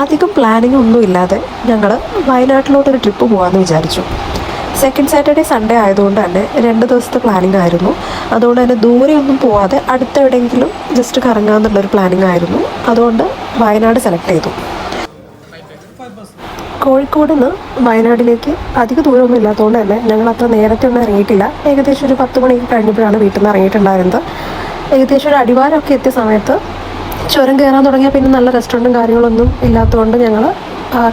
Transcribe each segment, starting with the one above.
അധികം പ്ലാനിങ് ഒന്നും ഇല്ലാതെ ഞങ്ങൾ വയനാട്ടിലോട്ടൊരു ട്രിപ്പ് പോകാമെന്ന് വിചാരിച്ചു. സെക്കൻഡ് സാറ്റർഡേ സൺഡേ ആയതുകൊണ്ട് തന്നെ 2 ദിവസത്തെ പ്ലാനിങ് ആയിരുന്നു. അതുകൊണ്ട് തന്നെ ദൂരെയൊന്നും പോവാതെ അടുത്തെവിടെയെങ്കിലും ജസ്റ്റ് കറങ്ങാമെന്നുള്ളൊരു പ്ലാനിങ് ആയിരുന്നു. അതുകൊണ്ട് വയനാട് സെലക്ട് ചെയ്തു. കോഴിക്കോട് നിന്ന് വയനാട്ടിലേക്ക് അധിക ദൂരമൊന്നും ഇല്ലാത്തതുകൊണ്ട് തന്നെ ഞങ്ങൾ അത്ര നേരത്തെ ഒന്നും ഇറങ്ങിയിട്ടില്ല. ഏകദേശം ഒരു 10 മണിക്ക് കഴിഞ്ഞപ്പോഴാണ് വീട്ടിൽ നിന്ന് ഇറങ്ങിയിട്ടുണ്ടായിരുന്നത്. ഏകദേശം ഒരു അടിവാരമൊക്കെ എത്തിയ സമയത്ത് ചുരം കയറാൻ തുടങ്ങിയാൽ പിന്നെ നല്ല റെസ്റ്റോറൻറ്റും കാര്യങ്ങളൊന്നും ഇല്ലാത്തതുകൊണ്ട് ഞങ്ങൾ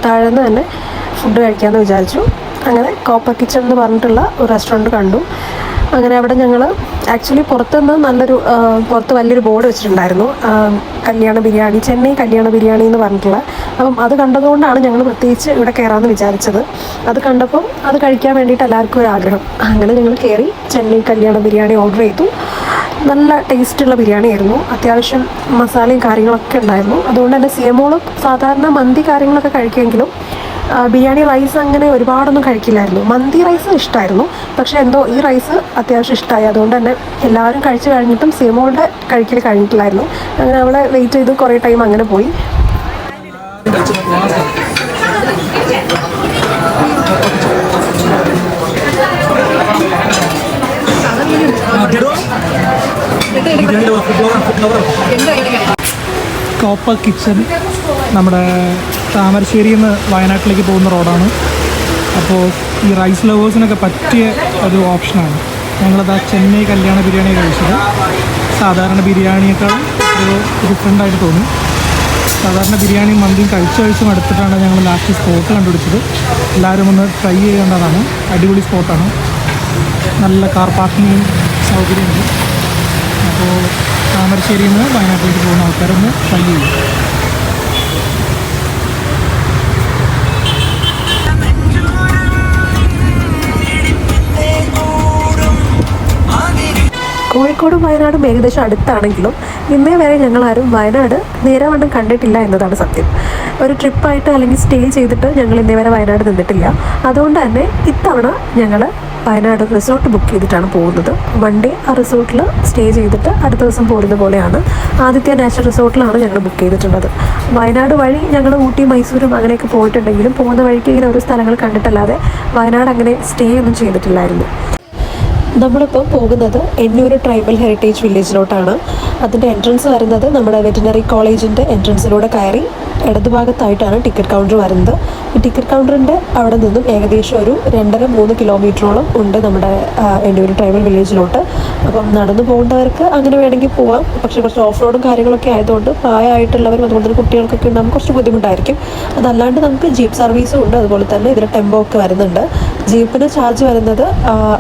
താഴെ നിന്ന് തന്നെ ഫുഡ് കഴിക്കാമെന്ന് വിചാരിച്ചു. അങ്ങനെ കോപ്പർ കിച്ചൺ എന്ന് പറഞ്ഞിട്ടുള്ള ഒരു റെസ്റ്റോറൻറ്റ് കണ്ടു. അങ്ങനെ അവിടെ ഞങ്ങൾ ആക്ച്വലി പുറത്തുനിന്ന് പുറത്ത് വലിയൊരു ബോർഡ് വെച്ചിട്ടുണ്ടായിരുന്നു, കല്യാണ ബിരിയാണി, ചെന്നൈ കല്യാണ ബിരിയാണി എന്ന് പറഞ്ഞിട്ടുള്ള. അപ്പം അത് കണ്ടതുകൊണ്ടാണ് ഞങ്ങൾ പ്രത്യേകിച്ച് ഇവിടെ കയറാമെന്ന് വിചാരിച്ചത്. അത് കണ്ടപ്പോൾ അത് കഴിക്കാൻ വേണ്ടിയിട്ട് എല്ലാവർക്കും ഒരു ആഗ്രഹം. അങ്ങനെ ഞങ്ങൾ കയറി ചെന്നൈ കല്യാണ ബിരിയാണി ഓർഡർ ചെയ്തു. നല്ല ടേസ്റ്റുള്ള ബിരിയാണി ആയിരുന്നു. അത്യാവശ്യം മസാലയും കാര്യങ്ങളൊക്കെ ഉണ്ടായിരുന്നു. അതുകൊണ്ട് തന്നെ സിയമോളും സാധാരണ മന്തി കാര്യങ്ങളൊക്കെ കഴിക്കുമെങ്കിലും ബിരിയാണി റൈസ് അങ്ങനെ ഒരുപാടൊന്നും കഴിക്കില്ലായിരുന്നു. മന്തി റൈസ് ഇഷ്ടമായിരുന്നു, പക്ഷേ എന്തോ ഈ റൈസ് അത്യാവശ്യം ഇഷ്ടമായി. അതുകൊണ്ട് തന്നെ എല്ലാവരും കഴിച്ച് കഴിഞ്ഞിട്ടും സിയമോളുടെ കഴിക്കൽ കഴിഞ്ഞിട്ടില്ലായിരുന്നു. അങ്ങനെ അവളെ വെയിറ്റ് ചെയ്ത് കുറേ ടൈം അങ്ങനെ പോയി. കോപ്പർ കിച്ചൺ നമ്മുടെ താമരശ്ശേരിയിൽ നിന്ന് വയനാട്ടിലേക്ക് പോകുന്ന റോഡാണ്. അപ്പോൾ ഈ റൈസ് ലവേഴ്സിനൊക്കെ പറ്റിയ ഒരു ഓപ്ഷനാണ്. ഞങ്ങളത് ചെന്നൈ കല്യാണ ബിരിയാണി കഴിച്ചത്. സാധാരണ ബിരിയാണിയേക്കാൾ ഒരു ഡിഫറെൻ്റായിട്ട് തോന്നി. സാധാരണ ബിരിയാണിയും മന്തിയും കഴിച്ചും അടുത്തിട്ടാണ് ഞങ്ങൾ ലാസ്റ്റ് സ്പോട്ട് കണ്ടുപിടിച്ചത്. എല്ലാവരും ഒന്ന് ട്രൈ ചെയ്യേണ്ടതാണ്. അടിപൊളി സ്പോട്ടാണ്. നല്ല കാർ പാർക്കിങ്ങും സൗകര്യമുണ്ട്. അപ്പോൾ താമരശ്ശേരിയിൽ നിന്ന് വയനാട്ടിലേക്ക് പോകുന്ന ആൾക്കാരൊന്ന് ട്രൈ ചെയ്യും. കോഴിക്കോടും വയനാടും ഏകദേശം അടുത്താണെങ്കിലും ഇന്നേ വരെ ഞങ്ങളാരും വയനാട് നേരവണ്ണം കണ്ടിട്ടില്ല എന്നതാണ് സത്യം. ഒരു ട്രിപ്പായിട്ട് അല്ലെങ്കിൽ സ്റ്റേ ചെയ്തിട്ട് ഞങ്ങൾ ഇന്നേ വരെ വയനാട് നിന്നിട്ടില്ല. അതുകൊണ്ട് തന്നെ ഇത്തവണ ഞങ്ങൾ വയനാട് റിസോർട്ട് ബുക്ക് ചെയ്തിട്ടാണ് പോകുന്നത്. 1 ഡേ ആ റിസോർട്ടിൽ സ്റ്റേ ചെയ്തിട്ട് അടുത്ത ദിവസം പോരുന്ന പോലെയാണ്. ആദിത്യ നാച്ചുറൽ റിസോർട്ടിലാണ് ഞങ്ങൾ ബുക്ക് ചെയ്തിട്ടുള്ളത്. വയനാട് വഴി ഞങ്ങൾ ഊട്ടി മൈസൂരും അങ്ങനെയൊക്കെ പോയിട്ടുണ്ടെങ്കിലും പോകുന്ന വഴിക്ക് ഇങ്ങനെ ഓരോ സ്ഥലങ്ങൾ കണ്ടിട്ടല്ലാതെ വയനാട് അങ്ങനെ സ്റ്റേ ഒന്നും ചെയ്തിട്ടില്ലായിരുന്നു. നമ്മളിപ്പം പോകുന്നത് എന്നൂർ ട്രൈബൽ ഹെറിറ്റേജ് വില്ലേജിലോട്ടാണ്. അതിൻ്റെ എൻട്രൻസ് വരുന്നത് നമ്മുടെ വെറ്റിനറി കോളേജിൻ്റെ എൻട്രൻസിലൂടെ കയറി ഇടതുഭാഗത്തായിട്ടാണ് ടിക്കറ്റ് കൗണ്ടർ വരുന്നത്. ഈ ടിക്കറ്റ് കൗണ്ടറിൻ്റെ അവിടെ നിന്നും ഏകദേശം ഒരു 2.5-3 കിലോമീറ്ററോളം ഉണ്ട് നമ്മുടെ എന്നൂർ ട്രൈബൽ വില്ലേജിലോട്ട്. അപ്പം നടന്നു പോകേണ്ടവർക്ക് അങ്ങനെ വേണമെങ്കിൽ പോവാം. പക്ഷേ കുറച്ച് ഓഫ് റോഡും കാര്യങ്ങളൊക്കെ ആയതുകൊണ്ട് പ്രായമായിട്ടുള്ളവരും അതുപോലെ തന്നെ കുട്ടികൾക്കൊക്കെ ഉണ്ടാകുമ്പോൾ കുറച്ച് ബുദ്ധിമുട്ടായിരിക്കും. അതല്ലാണ്ട് നമുക്ക് ജീപ്പ് സർവീസും ഉണ്ട്. അതുപോലെ തന്നെ ഇതിൽ ടെമ്പോ ഒക്കെ വരുന്നുണ്ട്. ജീപ്പിന് ചാർജ് വരുന്നത്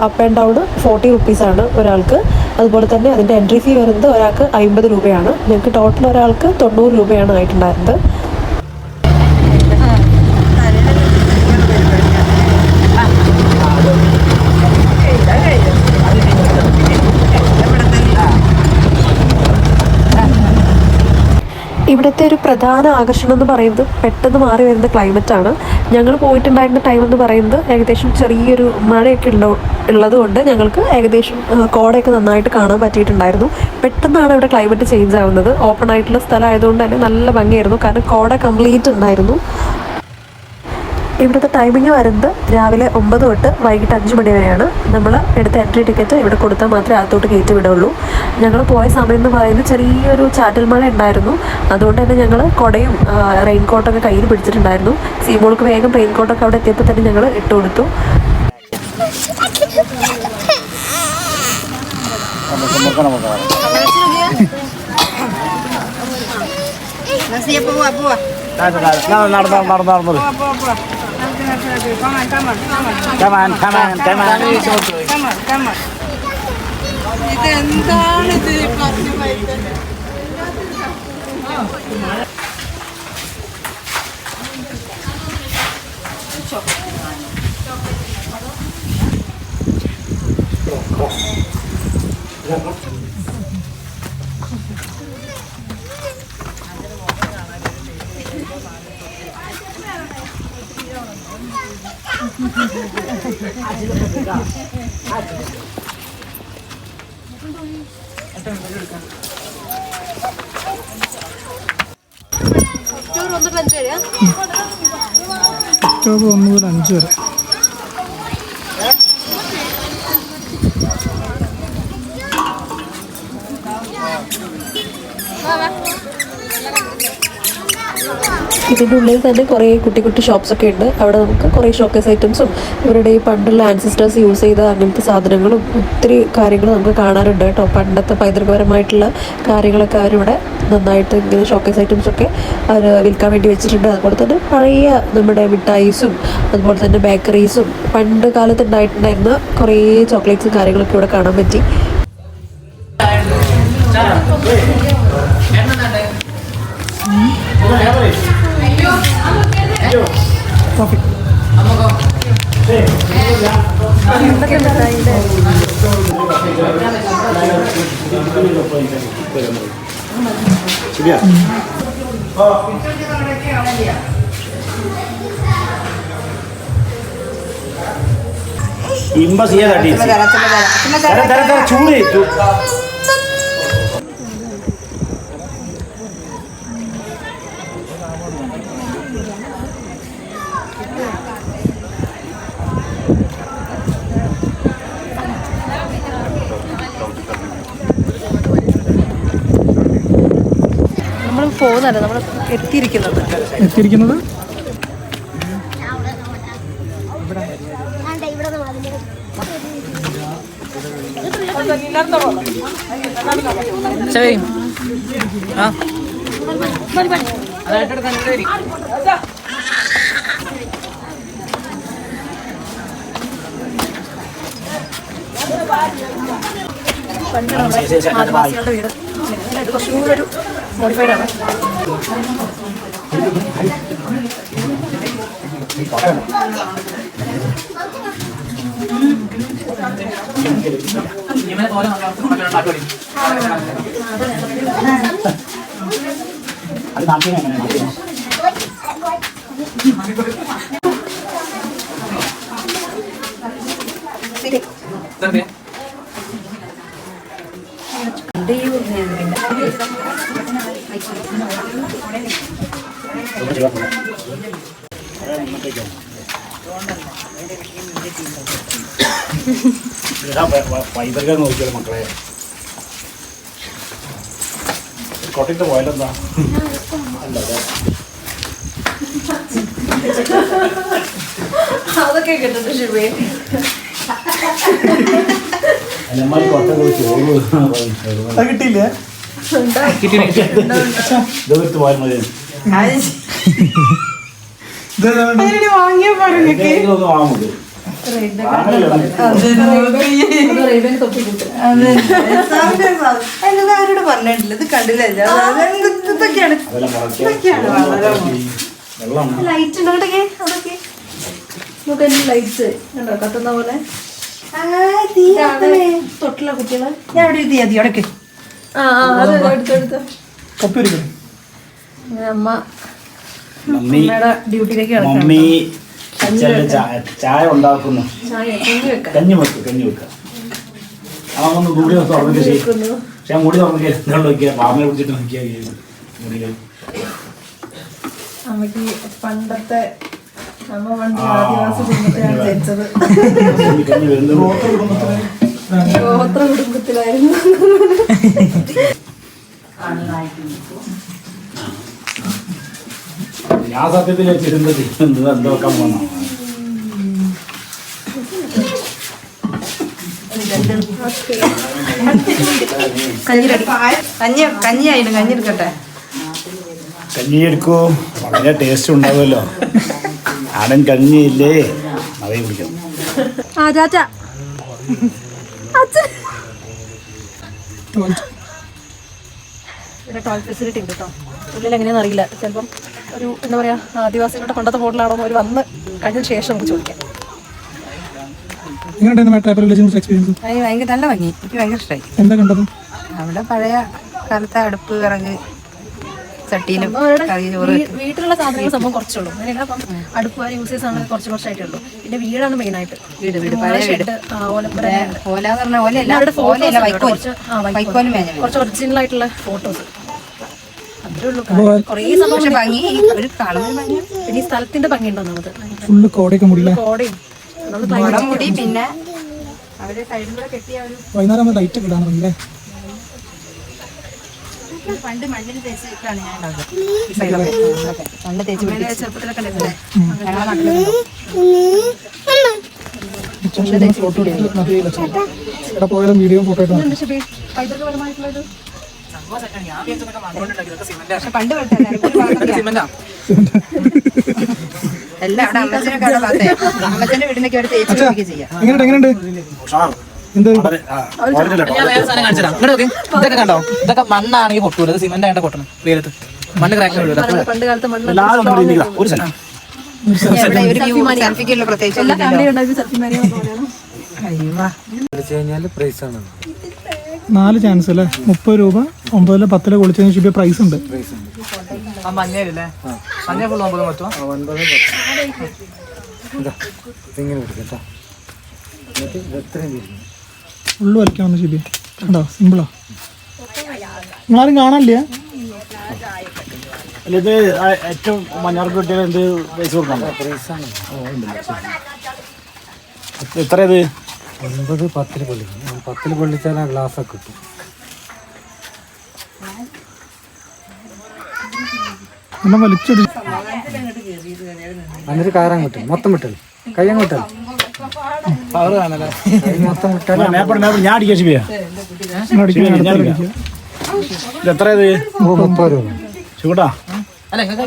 അപ്പ് ആൻഡ് ഡൗൺ 40 റുപ്പീസാണ് ഒരാൾക്ക്. അതുപോലെ തന്നെ അതിൻ്റെ എൻട്രി ഫീ വരുന്നത് ഒരാൾക്ക് 50 രൂപയാണ്. ഞങ്ങൾക്ക് ടോട്ടൽ ഒരാൾക്ക് 90 രൂപയാണ് ആയിട്ടുണ്ടായിരുന്നത്. ഇവിടുത്തെ ഒരു പ്രധാന ആകർഷണം എന്ന് പറയുന്നത് പെട്ടെന്ന് മാറി വരുന്ന ക്ലൈമറ്റാണ്. ഞങ്ങൾ പോയിട്ടുണ്ടായിരുന്ന ടൈം എന്ന് പറയുന്നത് ഏകദേശം ചെറിയൊരു മഴയൊക്കെ ഉള്ളതുകൊണ്ട് ഞങ്ങൾക്ക് ഏകദേശം കോടയൊക്കെ നന്നായിട്ട് കാണാൻ പറ്റിയിട്ടുണ്ടായിരുന്നു. പെട്ടെന്നാണ് ഇവിടെ ക്ലൈമറ്റ് ചേഞ്ച് ആവുന്നത്. ഓപ്പൺ ആയിട്ടുള്ള സ്ഥലം ആയതുകൊണ്ട് തന്നെ നല്ല ഭംഗിയായിരുന്നു. കാരണം കോട കംപ്ലീറ്റ് ഉണ്ടായിരുന്നു. ഇവിടുത്തെ ടൈമിംഗ് വരുന്നത് രാവിലെ 9 തൊട്ട് വൈകിട്ട് 5 മണി വരെയാണ്. നമ്മൾ എടുത്ത എൻട്രി ടിക്കറ്റ് ഇവിടെ കൊടുത്താൽ മാത്രമേ അകത്തോട്ട് കയറ്റി വിടുള്ളൂ. ഞങ്ങൾ പോയ സമയം എന്ന് പറയുന്നത് ചെറിയൊരു ചാറ്റൽ മഴ ഉണ്ടായിരുന്നു. അതുകൊണ്ട് തന്നെ ഞങ്ങൾ കുടയും റെയിൻകോട്ടൊക്കെ കയ്യിൽ പിടിച്ചിട്ടുണ്ടായിരുന്നു. സീമോൾക്ക് വേഗം റെയിൻകോട്ടൊക്കെ അവിടെ എത്തിയപ്പോൾ തന്നെ ഞങ്ങൾ ഇട്ട് കൊടുത്തു. ഒക്ടോബർ 1 മുതൽ 5 വരെ. ഇതിൻ്റെ ഉള്ളിൽ തന്നെ കുറേ കുട്ടി കുട്ടി ഷോപ്സൊക്കെ ഉണ്ട്. അവിടെ നമുക്ക് കുറേ ഷോക്കേസ് ഐറ്റംസും ഇവരുടെ ഈ പണ്ടുള്ള ആൻസിസ്റ്റേഴ്സ് യൂസ് ചെയ്ത അങ്ങനത്തെ സാധനങ്ങളും ഒത്തിരി കാര്യങ്ങൾ നമുക്ക് കാണാറുണ്ട് കേട്ടോ. പണ്ടത്തെ പൈതൃകപരമായിട്ടുള്ള കാര്യങ്ങളൊക്കെ അവരിവിടെ നന്നായിട്ട് ഇങ്ങനെ ഷോക്കേസ് ഐറ്റംസൊക്കെ അവർ വിൽക്കാൻ വേണ്ടി വെച്ചിട്ടുണ്ട്. അതുപോലെ തന്നെ പഴയ നമ്മുടെ മിഠായിസും അതുപോലെ തന്നെ ബേക്കറീസും പണ്ട് കാലത്ത് ഉണ്ടായിട്ടുണ്ടായിരുന്ന കുറേ ചോക്ലേറ്റ്സും കാര്യങ്ങളൊക്കെ ഇവിടെ കാണാൻ പറ്റി. കോഫി ചൂട് പോകുന്നല്ല നമ്മൾ എത്തിയിരിക്കുന്നത് പണ്ട് നമ്മുടെ ആദിവാസികളുടെ വീട് കുറച്ചും കൂടെ ഒരു മോഡിഫൈഡ് ആണ്. പൈതൃകം നോക്കിയത് മക്കളെ കോട്ടയത്ത് പോയാലെന്താ അതൊക്കെ കിട്ടുന്നു ശിവേ. കിട്ടിയില്ല പോയാൽ മതി വാങ്ങും. എല്ലാവരോട് പറഞ്ഞിട്ടില്ല, ഇത് കണ്ടില്ല. ഇതൊക്കെയാണ് ലൈറ്റ് ഉണ്ടോ അതൊക്കെ നമുക്ക് ലൈറ്റ്സ് ഉണ്ടോ കത്തുന്ന പോലെ തൊട്ടില്ല കുട്ടികളെ. ഞാൻ അവിടെ ഇത് മതി അടക്ക്. എടുത്തെടുത്ത് അമ്മ അമ്മയുടെ ഡ്യൂട്ടിയിലേക്ക് മമ്മി ചായ ഉണ്ടാക്കുന്നു. കഞ്ഞി വെക്കുക അതൊന്ന് മുടി തുറന്നിട്ട് പക്ഷെ മുടി തുറന്നിട്ട് എന്താണ് നോക്കിയാ മാമയെ കുറിച്ചിട്ട് നോക്കിയാ മുടിയിൽ അമ്മക്ക് പണ്ടത്തെ അമ്മ പണ്ട് ആദിവാസി കുടുംബത്തിലാണ് ജനിച്ചത്. ഗോത്ര കുടുംബത്തിലായിരുന്നു. ഞാൻ സത്യത്തിൽ വെച്ചിരുന്നത് എന്തോ വെക്കാൻ പോന്ന കഞ്ഞിയായിരുന്നു. കഞ്ഞി എടുക്കട്ടെ. കഞ്ഞി എടുക്കൂ, വളരെ ടേസ്റ്റ് ഉണ്ടാവുമല്ലോ. ആടൻ കഞ്ഞിയില്ലേ അതേ കുടിക്കാം. ഇവിടെ ടോയ്ലറ്റ് ഫെസിലിറ്റി ഉണ്ട് കേട്ടോ. ഉള്ളിൽ എങ്ങനെയാണെന്ന് അറിയില്ല. ചിലപ്പം ഒരു എന്താ പറയുക ആദിവാസികളുടെ പണ്ടത്തെ മോഡലാണോ അവർ വന്ന് കഴിഞ്ഞ ശേഷം നമുക്ക് ചോദിക്കാം. ഭയങ്കര നല്ല ഭംഗി. എനിക്ക് ഭയങ്കര ഇഷ്ടമായി. എന്താ കണ്ടത്? അവിടെ പഴയ കാലത്തെ അടുപ്പ് വിറക് ചട്ടിയിലും കറി ചോറ് വീട്ടിലുള്ള സാധനങ്ങൾ സംഭവം കുറച്ചുള്ളൂ. അങ്ങനെയല്ല അപ്പം അടുപ്പ് വരെ യൂസ് ചെയ്യുന്ന സാധനങ്ങൾ കുറച്ചായിട്ടുള്ളൂ. പിന്നെ വീടാണ് മെയിനായിട്ട്. വീട് പഴയ വീട്. ഓല എന്ന് പറഞ്ഞ ഓലയല്ല, കുറച്ച് വൈക്കോലും ഒറിജിനൽ ആയിട്ടുള്ള ഫോട്ടോസ്. അത്ര പക്ഷെ ഭംഗി ഒരു കാണുന്ന ഭംഗി പിന്നെ ഈ സ്ഥലത്തിന്റെ ഭംഗിയുണ്ടോ നമുക്ക് ഫുള്ള് കോടയൊക്കെ മുടിയില്ല. കോടയും മുടി പിന്നെ അവര് സൈഡിലൂടെ കെട്ടിയ ഒരു വൈകുന്നേരം ലൈറ്റ് ഒക്കെ ഇടാറുണ്ടല്ലേ? പണ്ട് മണ്ണിൽ തേച്ചിട്ടാണ് ഞാൻ പണ്ട് തേച്ച് ചെറുപ്പത്തിലൊക്കെ ഞങ്ങളുടെ നാട്ടിലുണ്ടോ ഫോട്ടോ എടുത്ത് മതിയില്ല. ഇവിടെ പോയാലും വീഡിയോ ഫോട്ടോ എടുക്കാം. പൈതൃകപരമായിട്ടുള്ളത് പക്ഷെ പണ്ട് എല്ലാം അവിടെ അമ്മച്ചനൊക്കെ അവിടെ ഭാഗത്തെ അമ്മച്ചന്റെ വീടിനൊക്കെ അവർ തേച്ച് പിടിക്കുകയും ചെയ്യാം. എങ്ങനെയുണ്ട് എന്ത് ഇതൊക്കെ കണ്ടോ? ഇതൊക്കെ മണ്ണാണെങ്കിൽ പൊട്ടൂല, ഇത് സിമെന്റ് ആയിട്ട് പൊട്ടണം വെയിലത്ത്. മണ്ണ് ക്രാക്ക് വീഴൂല. പണ്ട് കാലത്ത് മണ്ണ് ഒരു സ്ഥലം ഇവിടെ ഒരു സെൽഫിക്കുള്ള പ്രത്യേകിച്ച് എല്ലാ ഫാമിലി ഉണ്ടാക്കി സത്യമാരിയാണ് തോന്നുന്നു. 4 ചാൻസ് അല്ലേ? 30 രൂപ 9 10 കുളിച്ചതിന് ശുഭ പ്രൈസ് ഉണ്ട്. ആ മഞ്ഞയില്ലേ? മഞ്ഞ ഫുൾ 9 പറ്റുമോ? ഫുള്ള് വലിക്കാവുന്ന ശുഭ കണ്ടോ? സിമ്പിളാ. നിങ്ങളാരും കാണാനില്ല? അല്ല ഇത് ഏറ്റവും മഞ്ഞാർക്ക് കിട്ടിയത് എന്ത് പൈസ കൊടുക്കണം? എത്ര ഇത് 9 10 പൊള്ളിക്കും. 10 പൊള്ളിച്ചാൽ ആ ഗ്ലാസ്സൊക്കെ കിട്ടും. എല്ലാം വലിച്ചെടു. എന്നിട്ട് കയറാൻ കിട്ടും. മൊത്തം വിട്ടൽ കയ്യം വിട്ടൽ മൊത്തം വിട്ടാൽ ഞാൻ അടിക്കാൻ ശിബിയ എത്ര ഇത് 30 രൂപ. ചൂടാ അല്ല എനിക്ക്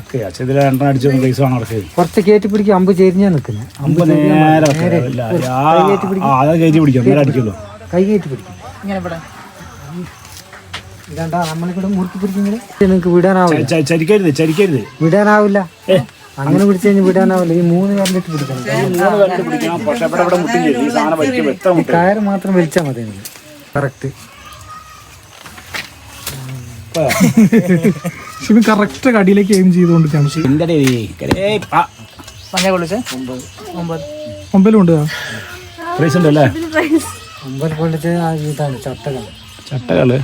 ഓക്കെ ഇതിൽ 2 അടിച്ചു പൈസ വാങ്ങാൻ നടക്കുക. കുറച്ച് കയറ്റി പിടിക്കും. അമ്പ് ചെരിഞ്ഞാ നിൽക്കുന്നത്. അമ്പ് നേരെ അതാ കയറ്റി പിടിക്കും. നേരെ അടിക്കുള്ളൂ. കൈ കയറ്റി പിടിക്കും. ഇങ്ങനെ ഇവിടെ ഇതാണ്ടാ നമ്മളിവിടെ മുറുക്കി പിടിക്കുന്നത്. നിങ്ങൾക്ക് വിടാനാവില്ല. ചരിക്കരുത് വിടാനാവില്ല. അങ്ങനെ പിടിച്ചു കഴിഞ്ഞാൽ വിടാനാവില്ല. ഈ 3 കാലിലിട്ട് പിടിക്കണം. പക്ഷെ ഇവിടെ മുട്ടും ചെയ്യും. ഈ സാധനം വലിക്കും. എത്ര മുട്ടും കയറ് മാത്രം വലിച്ചാൽ മതി. കറക്റ്റ് ശിവ കറക്റ്റ് കടിയിലേക്ക് എയിം ചെയ്തുകൊണ്ടിരിക്കുകയാണ്. മഞ്ഞ കൊള്ളിച്ച് 9 9 ഉണ്ട്. പ്രൈസ് ഉണ്ടല്ലേ? 9 പൊള്ളിച്ച് ഇതാണ് ചട്ടകൾ. ചട്ടകള്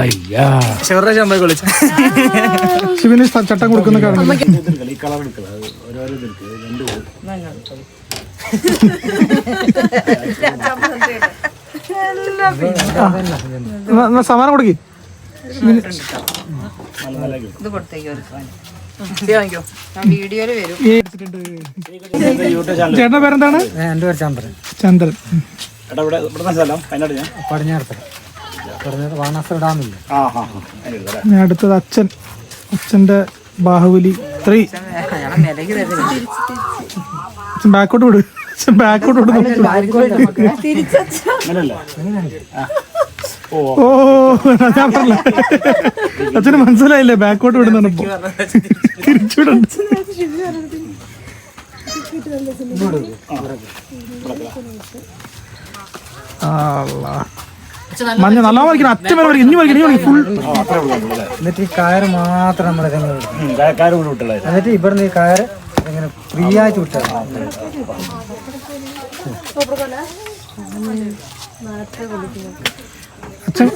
അയ്യാ ചെറുതായി കൊള്ളിച്ച ശിവന് ചട്ടം കൊടുക്കുന്ന കാണുന്നു. ഈ കളർ എടുക്കുക. ഓരോരോ ഇതെടുക്കുക. 2 സമാനം കൊടുക്കി. ഇത് കൊടുത്തേക്ക് ഒരു സാധനം. വാങ്ങിക്കോ. ഞാൻ വീഡിയോയില് വരും. ചേട്ടന്റെ പേരെന്താണ്? എൻ്റെ പേര് ചന്ദ്രൻ. ചന്ദ്രൻ. പടിഞ്ഞാറത്തറ. വാണാസുര ഡാമില്ല. ഞാൻ അടുത്തത് അച്ഛൻ്റെ ബാഹുബലി 3. അച്ഛൻ ബാക്കോട്ട് വിട്. ബാക്കോട്ട് വിടുന്നു. ഓ ഞാൻ പറഞ്ഞ അച്ഛന് മനസ്സിലായില്ലേ? ബാക്കോട്ട് വിടുന്ന തിരിച്ചുവിടണ്ട. മഞ്ഞ നല്ല വരയ്ക്കണം. അച്ഛൻ വരെ വരയ്ക്കും. ഇനി വരയ്ക്കണം. ഫുൾ. എന്നിട്ട് ഈ കയറ് മാത്രം നമ്മുടെ എന്നിട്ട് ഇവിടുന്ന് ഈ കയറ് ഇങ്ങനെ ഫ്രീ ആയിട്ട് വിട്ടാൽ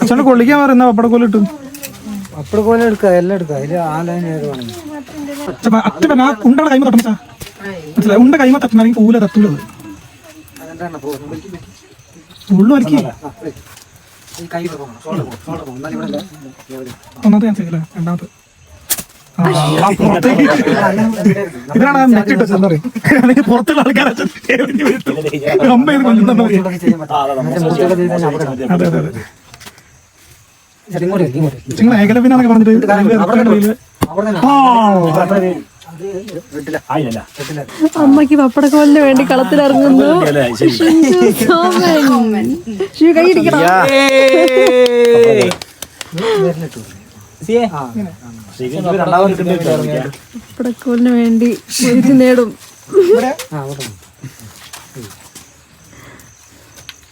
അച്ഛനെ കൊള്ളിക്കാൻ പറയുന്ന പപ്പടക്കോല ഇട്ടു. പപ്പടക്കോല എടുക്കുക. എല്ലാം എടുക്കുക. അതിൽ ആ ലൈൻ ഏത് വേണമെങ്കിൽ അച്ഛൻ ആ ഉണ്ടയുടെ കൈമ തട്ടുന്ന മനസ്സിലായി. ഉണ്ട കൈമ തട്ടുന്ന പൂല തട്ടുള്ളത് ഉള്ളു വരയ്ക്കുക. ഒന്നാമത്തെ ഞാൻ ചെയ്യില്ല. രണ്ടാമത്തെ ഇതിനാണ് നെറ്റ് ഇട്ടത്. എന്താ പറയുക? അല്ലെങ്കിൽ പുറത്തുള്ള ആൾക്കാരെ അതെ അതെ അതെ. നിങ്ങൾ ഏകലവ്യനാന്നൊക്കെ പറഞ്ഞിട്ട് അമ്മക്ക് പപ്പടക്കോലിന് വേണ്ടി കളത്തിലിറങ്ങുന്നു. കൈയിടിക്കണം. പപ്പടക്കോലിന് വേണ്ടി പൊരുതി നേടും.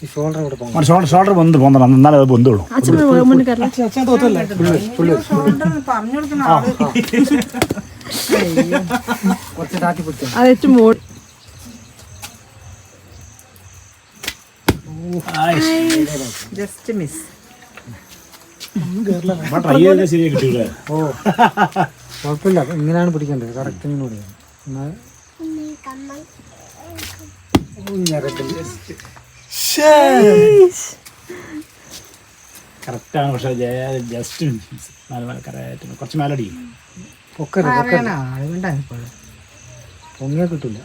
ഷോൾഡർ വന്ന് പോകണം. എന്നാലേ അത് ബന്ധുള്ളൂ. അച്ഛൻ മുന്നിൽ കയറണം. പറഞ്ഞു കൊടുക്കുന്ന ആള് കുറച്ച് താത്തി പിടിച്ചു. അത് മോൾ ജസ്റ്റ് മിസ്. ട്രൈ ചെയ്താൽ ശരിയായി കിട്ടിയില്ലേ? ഓ കുഴപ്പമില്ല, ഇങ്ങനെയാണ് പിടിക്കേണ്ടത്. കറക്റ്റ് ഇങ്ങനെ പിടിക്കണം. എന്നാൽ കറക്റ്റാണ്, പക്ഷെ ജസ്റ്റ് കറക്റ്റ് കുറച്ച് മേലടി പൊക്കരുത്, പൊങ്ങിയാ കിട്ടില്ല.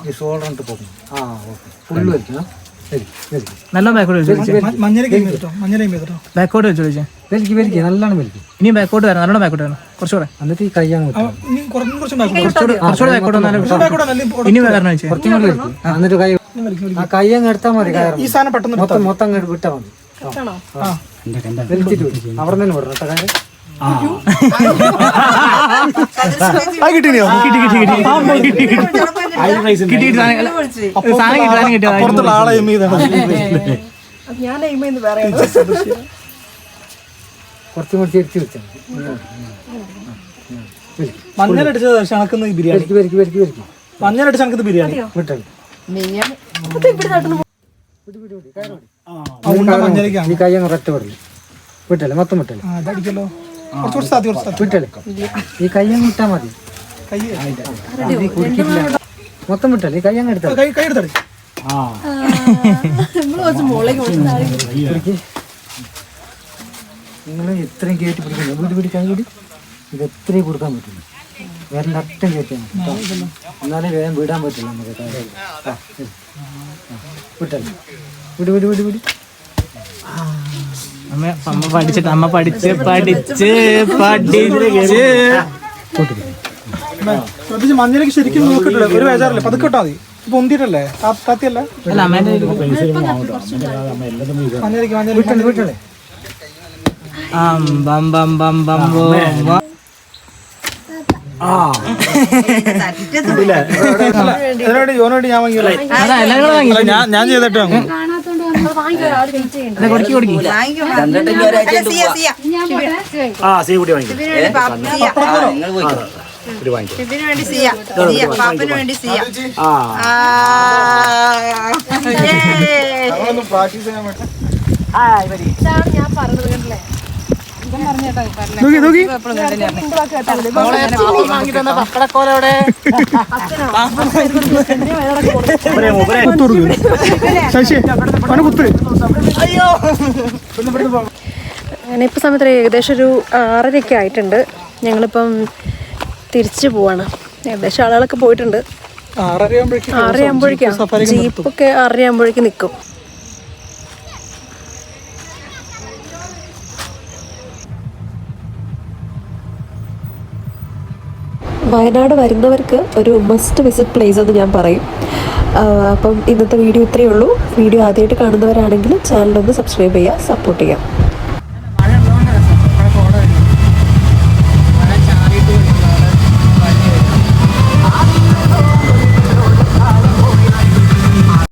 ഈ ഷോൾഡർ ഇട്ട് പൊക്കണം. ആ ഓക്കെ, ഫുള്ള് വെക്കണം. ശരി ശരി, നല്ല ബാക്കോട്ട് മഞ്ഞരേക്ക് ചെയ്തിട്ടോ. ബാക്കോട്ട് വെച്ച് ചോദിച്ചേ. വലിക്ക് വലിക്ക്, നല്ലോണം വലിക്കും. ഇനി ബാക്കോട്ട് വരണം, നല്ലോണം ബാക്കോട്ട് വരണം, കുറച്ചുകൂടെ. എന്നിട്ട് ഈ കൈ അങ്ങ് വെക്കണം. കുറച്ചും കുറച്ചുകൂടെ ബാക്കോട്ട് വന്നാലും ഇനി വരണം ചോദിച്ചേ. കുറച്ചും കൂടി വലിക്കും. എന്നിട്ട് കൈ, ആ കൈ അങ്ങ് എടുത്താൽ മതി. ഈ സാധനം പെട്ടെന്ന് മൊത്തം അങ്ങ് വിട്ടാൽ മതി. വലിച്ചിട്ട് വിടും, അവിടെ നിന്ന് വിടണം കേട്ടോ. കാര്യം കുറച്ചും കൂടി തിരിച്ചു വെച്ചാൽ മഞ്ഞളടിച്ച ശണക്കുന്ന ബിരിയാണി, വലിക്ക് വലിക്ക് വലിക്ക്. മഞ്ഞളടിച്ച ശണക്കത്ത് ബിരിയാണി വിട്ടത് മഞ്ഞളിക്കാണ്. ഈ കൈ അങ്ങ് ഒറ്റ വിടല്. വിട്ടല്ലേ, മൊത്തം വിട്ടല്ലേ. അതടിക്കല്ലോ, കുറച്ചുകൂടി സാധ്യത, വിട്ടല്ലേ, ഈ കൈ അങ്ങ് വിട്ടാൽ മതി. കൈ കുടിക്കില്ല, മൊത്തം വിട്ടല്ലേ. ഈ കൈ അങ്ങ് എടുത്താൽ കൈ എടുത്തടി. നിങ്ങൾ എത്രയും കയറ്റി പിടിക്കില്ല. വീട് പിടിക്കാൻ കൂടി ഇത് എത്രയും കൊടുക്കാൻ പറ്റില്ല. വേറെ അറ്റം കയറ്റാൻ പറ്റും, എന്നാലേ വേഗം വിടാൻ പറ്റില്ല നമുക്ക്. വിട്ടല്ലേ, വിട് വിട് വിട് വിട്. അമ്മ പഠിച്ചിട്ട്, അമ്മ പഠിച്ച് ശ്രദ്ധിച്ച് മഞ്ഞളിക്ക് ശരിക്കും നോക്കിട്ടില്ല, ഒരു വേജാറില്ല, പതുക്കെ ഇട്ടാ മതി. പൊന്തിട്ടല്ലേ, താത്തിയല്ല അല്ല അമ്മേന്റെ മഞ്ഞളിക്ക് മഞ്ഞൾ വിട്ടല്ലേ വിട്ടല്ലേ. യോനോട് ഞാൻ വാങ്ങിയല്ലോ, ഞാൻ ചെയ്തിട്ട് പാപ്പിന് വേണ്ടി സിയ. പ്രാക്ടീസ് ചെയ്യാൻ വേണ്ടി അങ്ങനെ ഇപ്പോൾ സമയത്ത് ഏകദേശം ഒരു 6:30 ആയിട്ടുണ്ട്. ഞങ്ങളിപ്പം തിരിച്ചു പോവാണ്. ഏകദേശം ആളുകളൊക്കെ പോയിട്ടുണ്ട്. 6:30 ജീപ്പൊക്കെ 6:30 നിൽക്കും. വയനാട് വരുന്നവർക്ക് ഒരു മസ്റ്റ് വിസിറ്റ് പ്ലേസ് എന്ന് ഞാൻ പറയും. അപ്പം ഇന്നത്തെ വീഡിയോ ഇത്രയേ ഉള്ളൂ. വീഡിയോ ആദ്യമായിട്ട് കാണുന്നവരാണെങ്കിൽ ചാനലൊന്ന് സബ്സ്ക്രൈബ് ചെയ്യുക, സപ്പോർട്ട് ചെയ്യുക.